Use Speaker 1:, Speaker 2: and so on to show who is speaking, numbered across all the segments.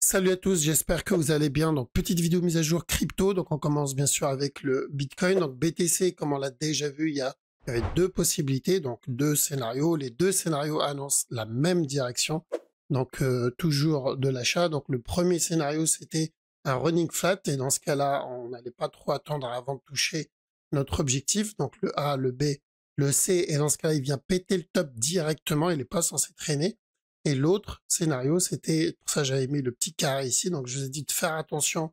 Speaker 1: Salut à tous, j'espère que vous allez bien. Donc, petite vidéo mise à jour crypto. Donc, on commence bien sûr avec le Bitcoin. Donc, BTC, comme on l'a déjà vu, il y avait deux possibilités, donc deux scénarios. Les deux scénarios annoncent la même direction. Donc, toujours de l'achat. Donc, le premier scénario, c'était un running flat. Et dans ce cas-là, on n'allait pas trop attendre avant de toucher notre objectif. Donc, le A, le B, le C. Et dans ce cas-là, il vient péter le top directement. Il n'est pas censé traîner. Et l'autre scénario, c'était, pour ça j'avais mis le petit carré ici, donc je vous ai dit de faire attention,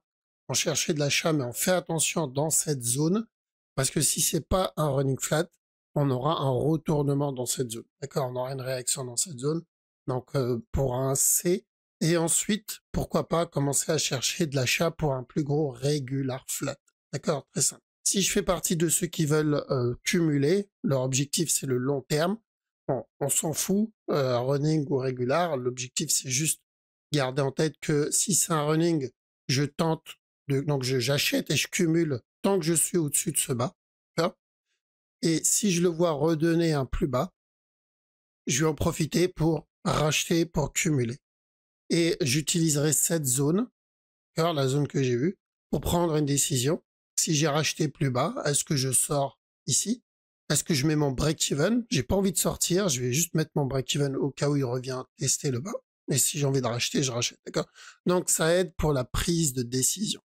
Speaker 1: on cherchait de l'achat, mais on fait attention dans cette zone, parce que si c'est pas un running flat, on aura un retournement dans cette zone, d'accord? On aura une réaction dans cette zone, donc pour un C, et ensuite, pourquoi pas commencer à chercher de l'achat pour un plus gros regular flat, d'accord? Très simple. Si je fais partie de ceux qui veulent cumuler, leur objectif c'est le long terme, bon, on s'en fout, running ou régular. L'objectif, c'est juste garder en tête que si c'est un running, je tente donc j'achète et je cumule tant que je suis au-dessus de ce bas. D'accord. Et si je le vois redonner un plus bas, je vais en profiter pour racheter, pour cumuler. Et j'utiliserai cette zone, la zone que j'ai vue, pour prendre une décision. Si j'ai racheté plus bas, est-ce que je sors ici? Est-ce que je mets mon break-even? J'ai pas envie de sortir, je vais juste mettre mon break-even au cas où il revient tester le bas. Et si j'ai envie de racheter, je rachète, d'accord? Donc ça aide pour la prise de décision.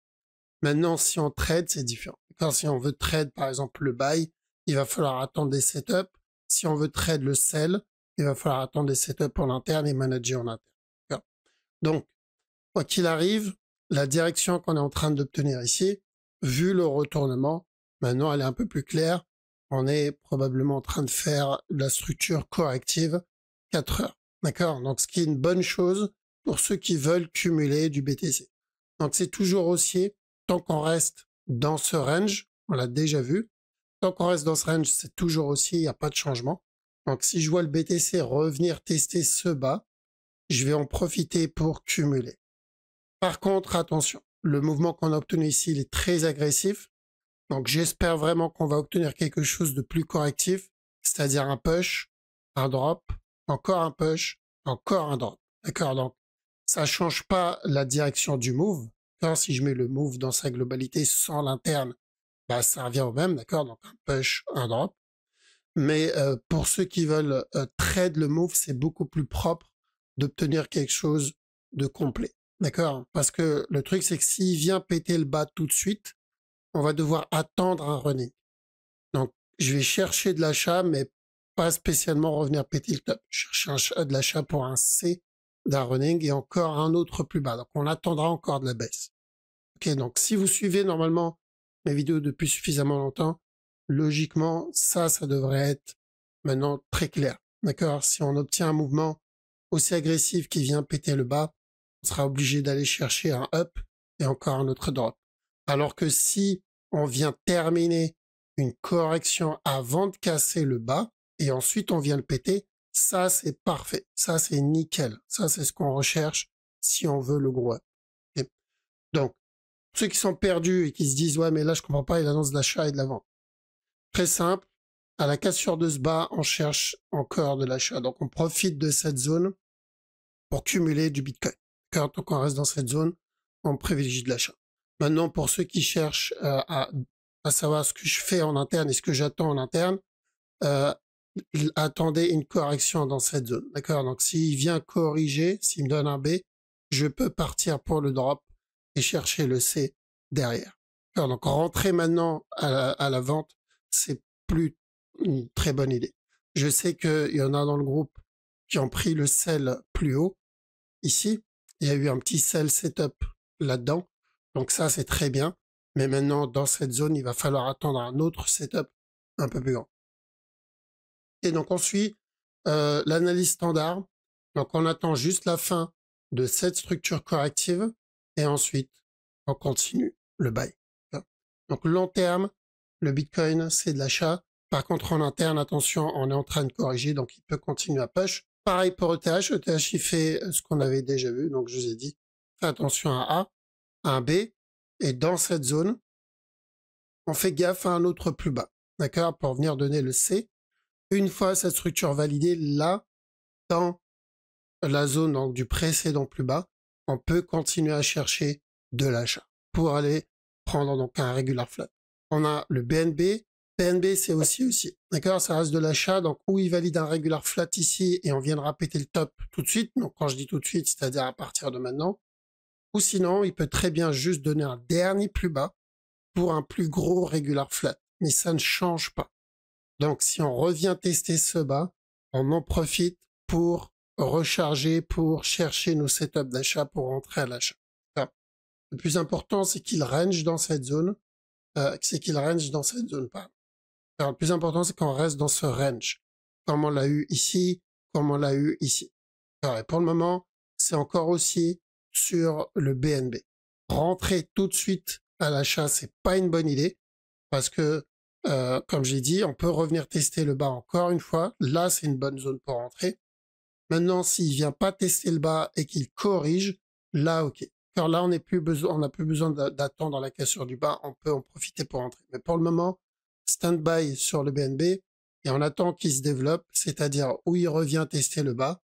Speaker 1: Maintenant, si on trade, c'est différent. D'accord? Si on veut trade, par exemple, le buy, il va falloir attendre des setups. Si on veut trade le sell, il va falloir attendre des setups en interne et manager en interne. D'accord? Donc, quoi qu'il arrive, la direction qu'on est en train d'obtenir ici, vu le retournement, maintenant elle est un peu plus claire. On est probablement en train de faire la structure corrective 4 heures. D'accord? Donc ce qui est une bonne chose pour ceux qui veulent cumuler du BTC. Donc c'est toujours haussier tant qu'on reste dans ce range, on l'a déjà vu. Tant qu'on reste dans ce range, c'est toujours haussier, il n'y a pas de changement. Donc si je vois le BTC revenir tester ce bas, je vais en profiter pour cumuler. Par contre, attention, le mouvement qu'on a obtenu ici, il est très agressif. Donc, j'espère vraiment qu'on va obtenir quelque chose de plus correctif, c'est-à-dire un push, un drop, encore un push, encore un drop. D'accord? Donc, ça change pas la direction du move. Car si je mets le move dans sa globalité sans l'interne, bah, ça revient au même. D'accord? Donc, un push, un drop. Mais pour ceux qui veulent trade le move, c'est beaucoup plus propre d'obtenir quelque chose de complet. D'accord? Parce que le truc, c'est que s'il vient péter le bas tout de suite, on va devoir attendre un running. Donc, je vais chercher de l'achat, mais pas spécialement revenir péter le top. Chercher de l'achat pour un C d'un running et encore un autre plus bas. Donc, on attendra encore de la baisse. Ok, donc si vous suivez normalement mes vidéos depuis suffisamment longtemps, logiquement, ça devrait être maintenant très clair. D'accord? Si on obtient un mouvement aussi agressif qui vient péter le bas, on sera obligé d'aller chercher un up et encore un autre drop. Alors que si on vient terminer une correction avant de casser le bas et ensuite on vient le péter, ça c'est parfait. Ça c'est nickel. Ça c'est ce qu'on recherche si on veut le gros up. Okay? Donc, ceux qui sont perdus et qui se disent « Ouais, mais là, je comprends pas, il annonce de l'achat et de la vente. » Très simple. À la cassure de ce bas, on cherche encore de l'achat. Donc, on profite de cette zone pour cumuler du Bitcoin. Car tant qu'on reste dans cette zone, on privilégie de l'achat. Maintenant, pour ceux qui cherchent à savoir ce que je fais en interne et ce que j'attends en interne, attendez une correction dans cette zone. D'accord? Donc, s'il vient corriger, s'il me donne un B, je peux partir pour le drop et chercher le C derrière. Alors, donc rentrer maintenant à la vente, c'est plus une très bonne idée. Je sais qu'il y en a dans le groupe qui ont pris le sell plus haut. Ici, il y a eu un petit sell setup là-dedans. Donc ça, c'est très bien. Mais maintenant, dans cette zone, il va falloir attendre un autre setup un peu plus grand. Et donc on suit l'analyse standard. Donc on attend juste la fin de cette structure corrective et ensuite on continue le buy. Donc long terme, le Bitcoin c'est de l'achat. Par contre en interne, attention, on est en train de corriger, donc il peut continuer à push. Pareil pour ETH, ETH il fait ce qu'on avait déjà vu, donc je vous ai dit, fais attention à A, à un B, et dans cette zone, on fait gaffe à un autre plus bas, d'accord, pour venir donner le C. Une fois cette structure validée, là, dans la zone donc, du précédent plus bas, on peut continuer à chercher de l'achat pour aller prendre donc un regular flat. On a le BNB. BNB, c'est aussi, d'accord, ça reste de l'achat, donc où il valide un regular flat ici et on viendra péter le top tout de suite. Donc quand je dis tout de suite, c'est-à-dire à partir de maintenant. Ou sinon, il peut très bien juste donner un dernier plus bas pour un plus gros regular flat. Mais ça ne change pas. Donc si on revient tester ce bas, on en profite pour recharger, pour chercher nos setups d'achat pour rentrer à l'achat. Le plus important, c'est qu'il range dans cette zone. Alors, le plus important, c'est qu'on reste dans ce range. Comme on l'a eu ici, comme on l'a eu ici. Alors, et pour le moment, c'est encore aussi sur le BNB. Rentrer tout de suite à l'achat, c'est pas une bonne idée parce que, comme j'ai dit, on peut revenir tester le bas encore une fois. Là, c'est une bonne zone pour rentrer. Maintenant, s'il vient pas tester le bas et qu'il corrige, là, ok. Car là, on n'a plus besoin d'attendre la cassure du bas. On peut en profiter pour rentrer. Mais pour le moment, stand-by sur le BNB et on attend qu'il se développe, c'est-à-dire où il revient tester le bas,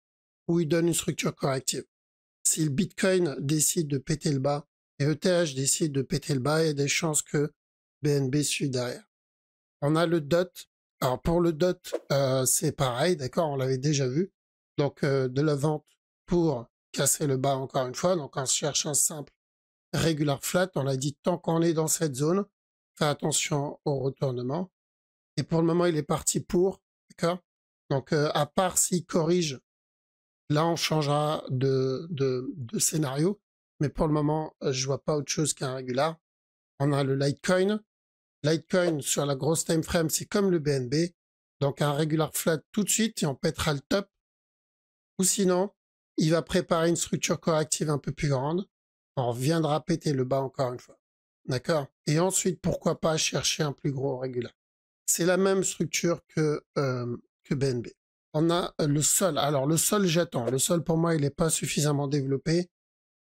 Speaker 1: où il donne une structure corrective. Si le Bitcoin décide de péter le bas et ETH décide de péter le bas, il y a des chances que BNB suit derrière. On a le DOT. Alors pour le DOT, c'est pareil, d'accord, on l'avait déjà vu. Donc de la vente pour casser le bas encore une fois. Donc on cherche un simple regular flat. On l'a dit, tant qu'on est dans cette zone, fais attention au retournement. Et pour le moment, il est parti pour, d'accord. Donc à part s'il corrige, là on changera de scénario. Mais pour le moment, je vois pas autre chose qu'un regular. On a le Litecoin. Litecoin sur la grosse time frame, c'est comme le BNB. Donc un regular flat tout de suite et on pètera le top. Ou sinon, il va préparer une structure corrective un peu plus grande. On reviendra péter le bas encore une fois. D'accord? Et ensuite, pourquoi pas chercher un plus gros regular. C'est la même structure que BNB. On a le sol. Alors le sol, j'attends. Le sol, pour moi, il n'est pas suffisamment développé.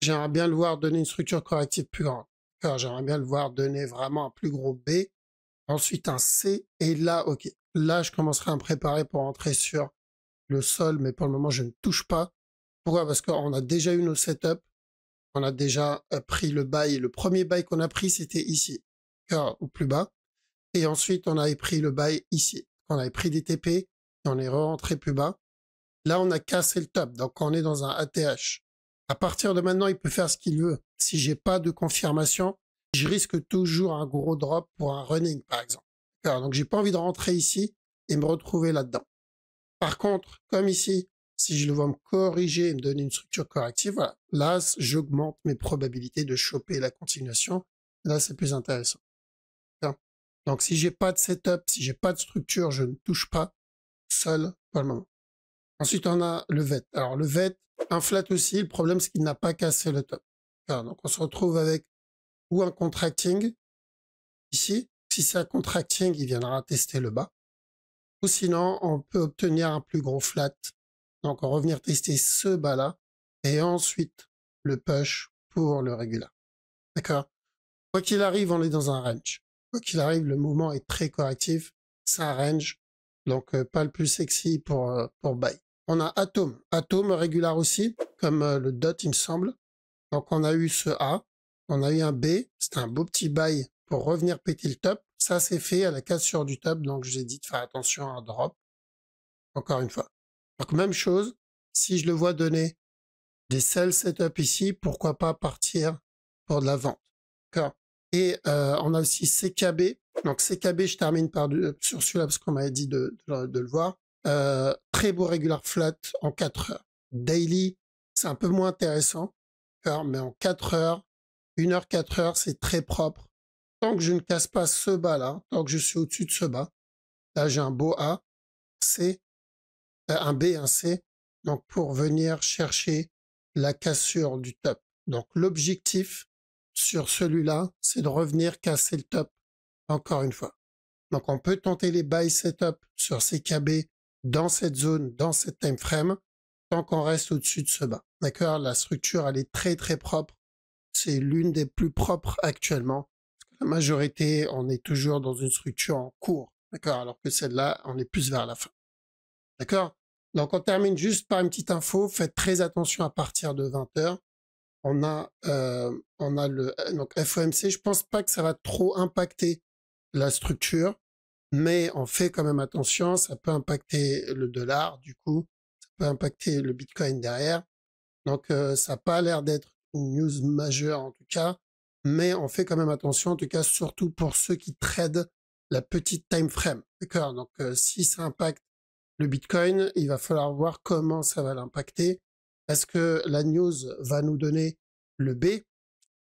Speaker 1: J'aimerais bien le voir donner une structure corrective plus grande. J'aimerais bien le voir donner vraiment un plus gros B. Ensuite un C. Et là, ok. Là, je commencerai à me préparer pour entrer sur le sol. Mais pour le moment, je ne touche pas. Pourquoi? Parce qu'on a déjà eu nos setups. On a déjà pris le bail. Le premier bail qu'on a pris, c'était ici. Ou plus bas. Et ensuite, on avait pris le bail ici. On avait pris des TP. Et on est rentré plus bas. Là, on a cassé le top. Donc, on est dans un ATH. À partir de maintenant, il peut faire ce qu'il veut. Si j'ai pas de confirmation, je risque toujours un gros drop pour un running, par exemple. Donc, j'ai pas envie de rentrer ici et me retrouver là-dedans. Par contre, comme ici, si je le vois me corriger et me donner une structure corrective, voilà. Là, j'augmente mes probabilités de choper la continuation. Là, c'est plus intéressant. Donc, si j'ai pas de setup, si j'ai pas de structure, je ne touche pas seul pour le moment. Ensuite, on a le VET. Alors, le VET, un flat aussi. Le problème, c'est qu'il n'a pas cassé le top. Donc, on se retrouve avec ou un contracting ici. Si c'est un contracting, il viendra tester le bas. Ou sinon, on peut obtenir un plus gros flat. Donc, on va revenir tester ce bas-là. Et ensuite, le push pour le regular. D'accord? Quoi qu'il arrive, on est dans un range. Quoi qu'il arrive, le mouvement est très correctif. C'est un range. Donc, pas le plus sexy pour buy. On a Atom. Atom régular aussi, comme le DOT, il me semble. Donc, on a eu ce A. On a eu un B. C'était un beau petit buy pour revenir péter le top. Ça, c'est fait à la cassure du top. Donc, je vous ai dit de faire attention à un drop. Encore une fois. Donc, même chose. Si je le vois donner des sell setup ici, pourquoi pas partir pour de la vente. D'accord. Et on a aussi CKB. Donc, CKB, je termine sur celui-là parce qu'on m'avait dit de le voir. Très beau regular flat en 4 heures. Daily, c'est un peu moins intéressant, mais en 4 heures, 1 heure, 4 heures, c'est très propre. Tant que je ne casse pas ce bas-là, tant que je suis au-dessus de ce bas, là j'ai un beau A, C, un B, un C, donc pour venir chercher la cassure du top. Donc l'objectif sur celui-là, c'est de revenir casser le top encore une fois. Donc on peut tenter les buy setup sur CKB dans cette zone, dans cette time frame, tant qu'on reste au-dessus de ce bas. D'accord? La structure, elle est très très propre. C'est l'une des plus propres actuellement. Parce que la majorité, on est toujours dans une structure en cours. D'accord? Alors que celle-là, on est plus vers la fin. D'accord? Donc on termine juste par une petite info. Faites très attention à partir de 20 heures. on a le donc FOMC. Je pense pas que ça va trop impacter la structure, mais on fait quand même attention. Ça peut impacter le dollar, du coup, ça peut impacter le Bitcoin derrière. Donc, ça n'a pas l'air d'être une news majeure en tout cas, mais on fait quand même attention, en tout cas, surtout pour ceux qui tradent la petite time frame. D'accord? Donc, si ça impacte le Bitcoin, il va falloir voir comment ça va l'impacter. Est-ce que la news va nous donner le B?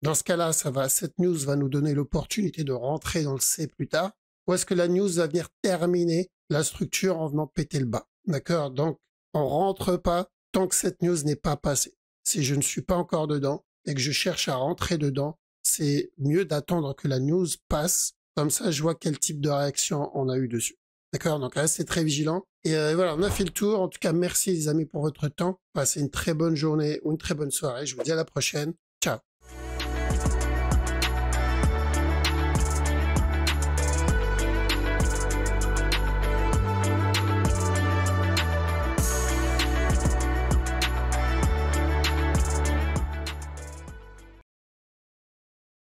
Speaker 1: Dans ce cas-là, cette news va nous donner l'opportunité de rentrer dans le C plus tard. Ou est-ce que la news va venir terminer la structure en venant péter le bas? D'accord? Donc, on rentre pas tant que cette news n'est pas passée. Si je ne suis pas encore dedans et que je cherche à rentrer dedans, c'est mieux d'attendre que la news passe. Comme ça, je vois quel type de réaction on a eu dessus. D'accord? Donc, restez très vigilant. Et voilà, on a fait le tour. En tout cas, merci les amis pour votre temps. Passez une très bonne journée ou une très bonne soirée. Je vous dis à la prochaine.